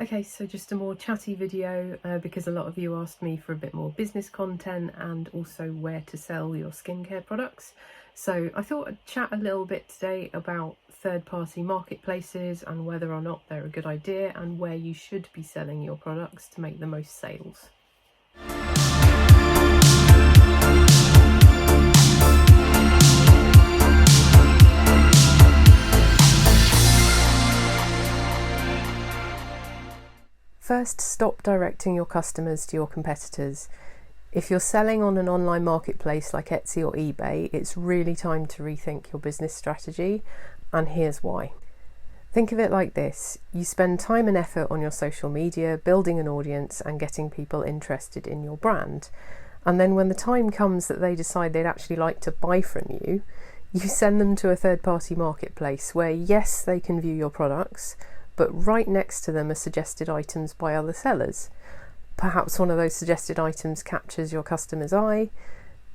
Okay, so just a more chatty video because a lot of you asked me for a bit more business content and also where to sell your skincare products. So I thought I'd chat a little bit today about third-party marketplaces and whether or not they're a good idea and where you should be selling your products to make the most sales. First, stop directing your customers to your competitors. If you're selling on an online marketplace like Etsy or eBay, it's really time to rethink your business strategy, and here's why. Think of it like this: you spend time and effort on your social media, building an audience and getting people interested in your brand. And then when the time comes that they decide they'd actually like to buy from you, you send them to a third-party marketplace where, yes, they can view your products, but right next to them are suggested items by other sellers. Perhaps one of those suggested items captures your customer's eye.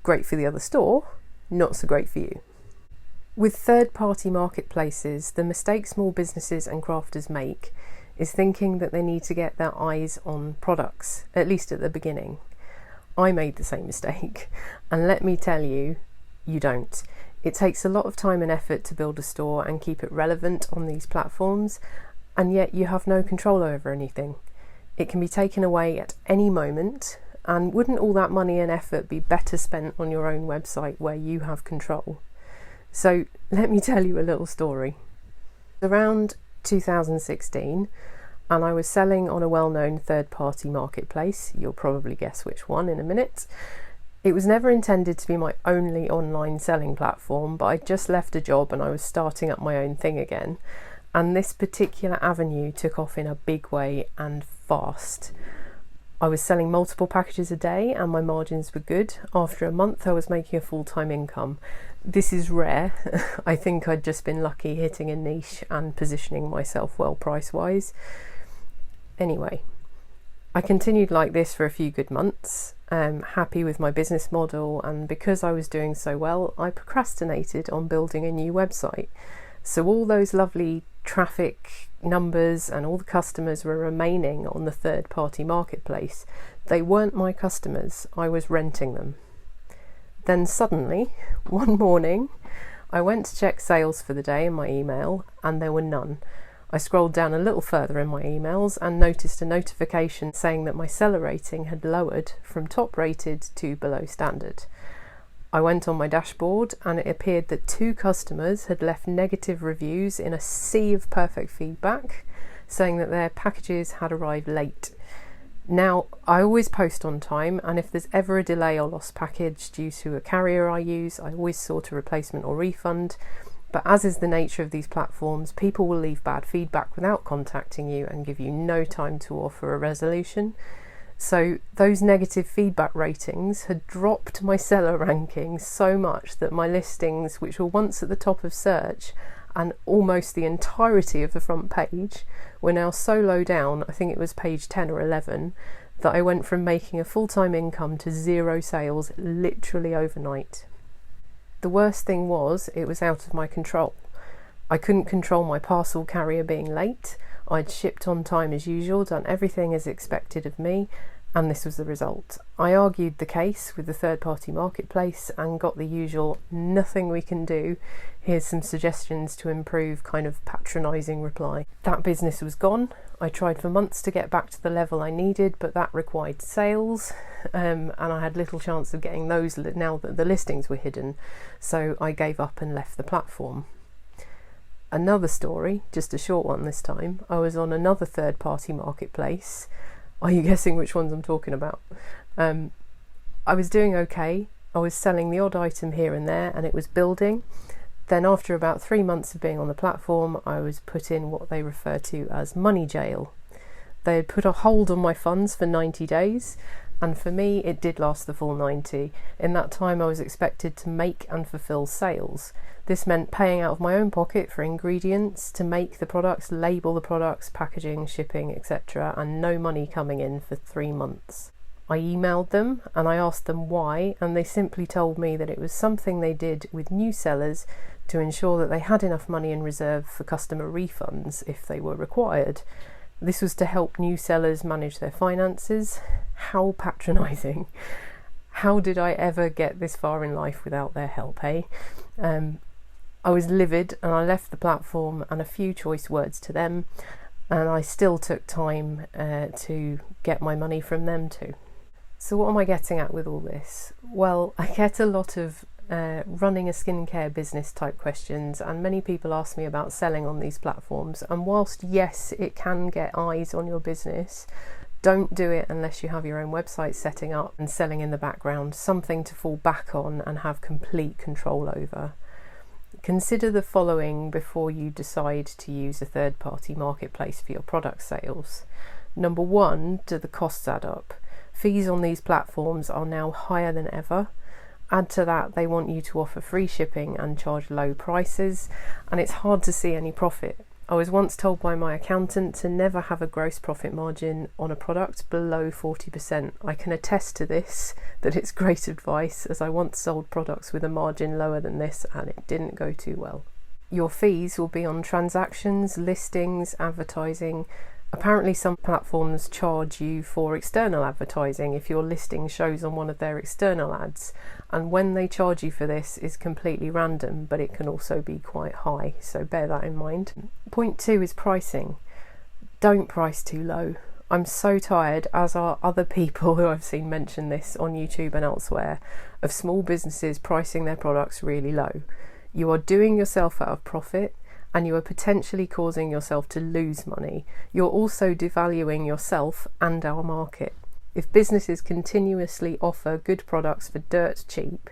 Great for the other store, not so great for you. With third-party marketplaces, the mistake small businesses and crafters make is thinking that they need to get their eyes on products, at least at the beginning. I made the same mistake, and let me tell you, you don't. It takes a lot of time and effort to build a store and keep it relevant on these platforms, and yet you have no control over anything. It can be taken away at any moment, and wouldn't all that money and effort be better spent on your own website where you have control? So let me tell you a little story. Around 2016, and I was selling on a well-known third-party marketplace. You'll probably guess which one in a minute. It was never intended to be my only online selling platform, but I'd just left a job and I was starting up my own thing again. And this particular avenue took off in a big way and fast. I was selling multiple packages a day and my margins were good. After a month I was making a full-time income. This is rare. I think I'd just been lucky hitting a niche and positioning myself well price-wise. Anyway, I continued like this for a few good months, happy with my business model, and because I was doing so well, I procrastinated on building a new website. So all those lovely traffic numbers and all the customers were remaining on the third-party marketplace. They weren't my customers, I was renting them. Then suddenly, one morning, I went to check sales for the day in my email and there were none. I scrolled down a little further in my emails and noticed a notification saying that my seller rating had lowered from top rated to below standard. I went on my dashboard and it appeared that 2 customers had left negative reviews in a sea of perfect feedback, saying that their packages had arrived late. Now, I always post on time, and if there's ever a delay or lost package due to a carrier I use, I always sort a replacement or refund. But as is the nature of these platforms, people will leave bad feedback without contacting you and give you no time to offer a resolution. So those negative feedback ratings had dropped my seller ranking so much that my listings, which were once at the top of search and almost the entirety of the front page, were now so low down, I think it was page 10 or 11, that I went from making a full-time income to 0 sales literally overnight. The worst thing was, it was out of my control. I couldn't control my parcel carrier being late. I'd shipped on time as usual, done everything as expected of me, and this was the result. I argued the case with the third-party marketplace and got the usual "nothing we can do, here's some suggestions to improve" kind of patronising reply. That business was gone. I tried for months to get back to the level I needed, but that required sales, and I had little chance of getting those now that the listings were hidden, so I gave up and left the platform. Another story, just a short one this time. I was on another third-party marketplace. Are you guessing which ones I'm talking about? I was doing okay. I was selling the odd item here and there and it was building. Then after about 3 months of being on the platform, I was put in what they refer to as money jail. They had put a hold on my funds for 90 days, and for me it did last the full 90. In that time I was expected to make and fulfill sales. This meant paying out of my own pocket for ingredients, to make the products, label the products, packaging, shipping, etc., and no money coming in for 3 months. I emailed them and I asked them why, and they simply told me that it was something they did with new sellers to ensure that they had enough money in reserve for customer refunds if they were required. This was to help new sellers manage their finances. How patronising. How did I ever get this far in life without their help, eh? I was livid and I left the platform and a few choice words to them, and I still took time to get my money from them too. So what am I getting at with all this? Well, I get a lot of running a skincare business type questions, and many people ask me about selling on these platforms, and whilst yes, it can get eyes on your business, don't do it unless you have your own website setting up and selling in the background, something to fall back on and have complete control over. Consider the following before you decide to use a third-party marketplace for your product sales. Number one, do the costs add up? Fees on these platforms are now higher than ever. Add to that, they want you to offer free shipping and charge low prices, and it's hard to see any profit. I was once told by my accountant to never have a gross profit margin on a product below 40%. I can attest to this, that it's great advice, as I once sold products with a margin lower than this and it didn't go too well. Your fees will be on transactions, listings, advertising. Apparently some platforms charge you for external advertising if your listing shows on one of their external ads, and when they charge you for this is completely random, but it can also be quite high, so bear that in mind. Point 2 is pricing. Don't price too low. I'm so tired, as are other people who I've seen mention this on YouTube and elsewhere, of small businesses pricing their products really low. You are doing yourself out of profit, and you are potentially causing yourself to lose money. You're also devaluing yourself and our market. If businesses continuously offer good products for dirt cheap,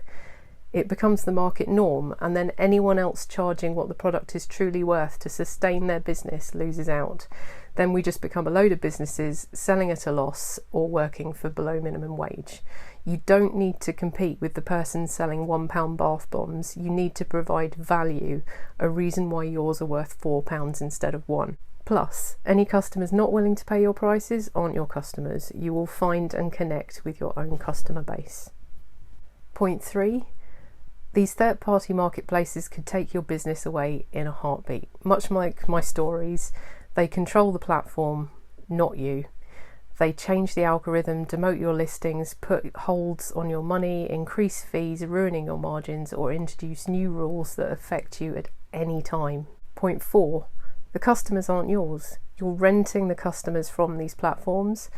it becomes the market norm, and then anyone else charging what the product is truly worth to sustain their business loses out. Then we just become a load of businesses selling at a loss or working for below minimum wage. You don't need to compete with the person selling £1 bath bombs. You need to provide value, a reason why yours are worth £4 instead of £1. Plus, any customers not willing to pay your prices aren't your customers. You will find and connect with your own customer base. Point 3. These third-party marketplaces could take your business away in a heartbeat. Much like my stories, they control the platform, not you. They change the algorithm, demote your listings, put holds on your money, increase fees, ruining your margins, or introduce new rules that affect you at any time. Point 4. The customers aren't yours. You're renting the customers from these platforms.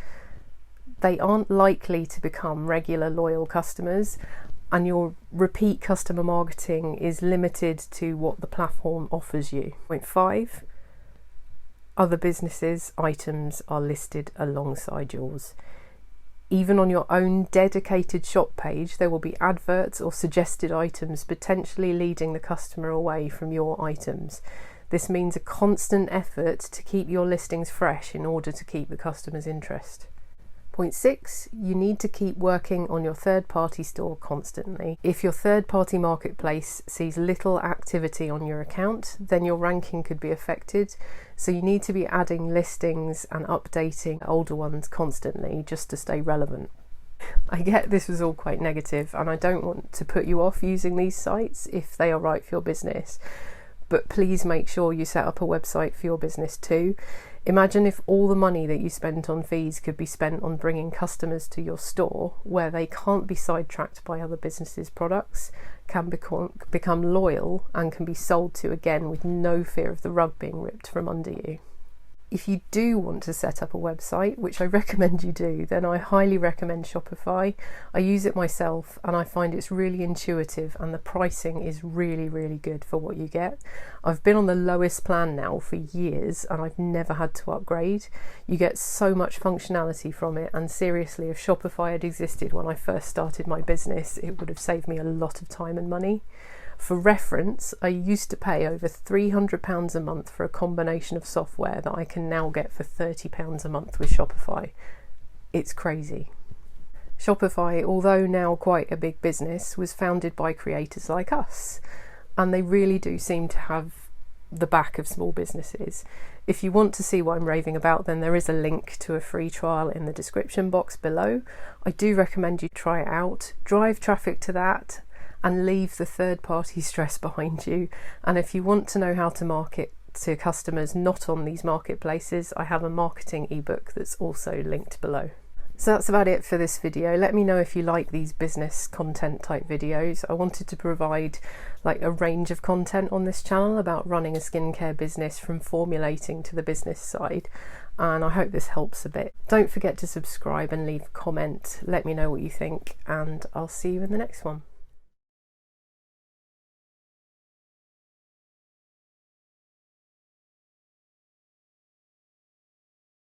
They aren't likely to become regular loyal customers, and your repeat customer marketing is limited to what the platform offers you. Point 5. Other businesses' items are listed alongside yours. Even on your own dedicated shop page, there will be adverts or suggested items potentially leading the customer away from your items. This means a constant effort to keep your listings fresh in order to keep the customer's interest. Point 6, you need to keep working on your third-party store constantly. If your third-party marketplace sees little activity on your account, then your ranking could be affected. So you need to be adding listings and updating older ones constantly just to stay relevant. I get this was all quite negative, and I don't want to put you off using these sites if they are right for your business. But please make sure you set up a website for your business too. Imagine if all the money that you spent on fees could be spent on bringing customers to your store, where they can't be sidetracked by other businesses' products, can become loyal, and can be sold to again with no fear of the rug being ripped from under you. If you do want to set up a website, which I recommend you do, then I highly recommend Shopify. I use it myself and I find it's really intuitive, and the pricing is really, really good for what you get. I've been on the lowest plan now for years and I've never had to upgrade. You get so much functionality from it, and seriously, if Shopify had existed when I first started my business, it would have saved me a lot of time and money. For reference, I used to pay over £300 a month for a combination of software that I can now get for £30 a month with Shopify. It's crazy. Shopify, although now quite a big business, was founded by creators like us, and they really do seem to have the back of small businesses. If you want to see what I'm raving about, then there is a link to a free trial in the description box below. I do recommend you try it out, drive traffic to that, and leave the third-party stress behind you. And if you want to know how to market to customers not on these marketplaces, I have a marketing ebook that's also linked below. So that's about it for this video. Let me know if you like these business content type videos. I wanted to provide like a range of content on this channel about running a skincare business from formulating to the business side, and I hope this helps a bit. Don't forget to subscribe and leave a comment. Let me know what you think, and I'll see you in the next one.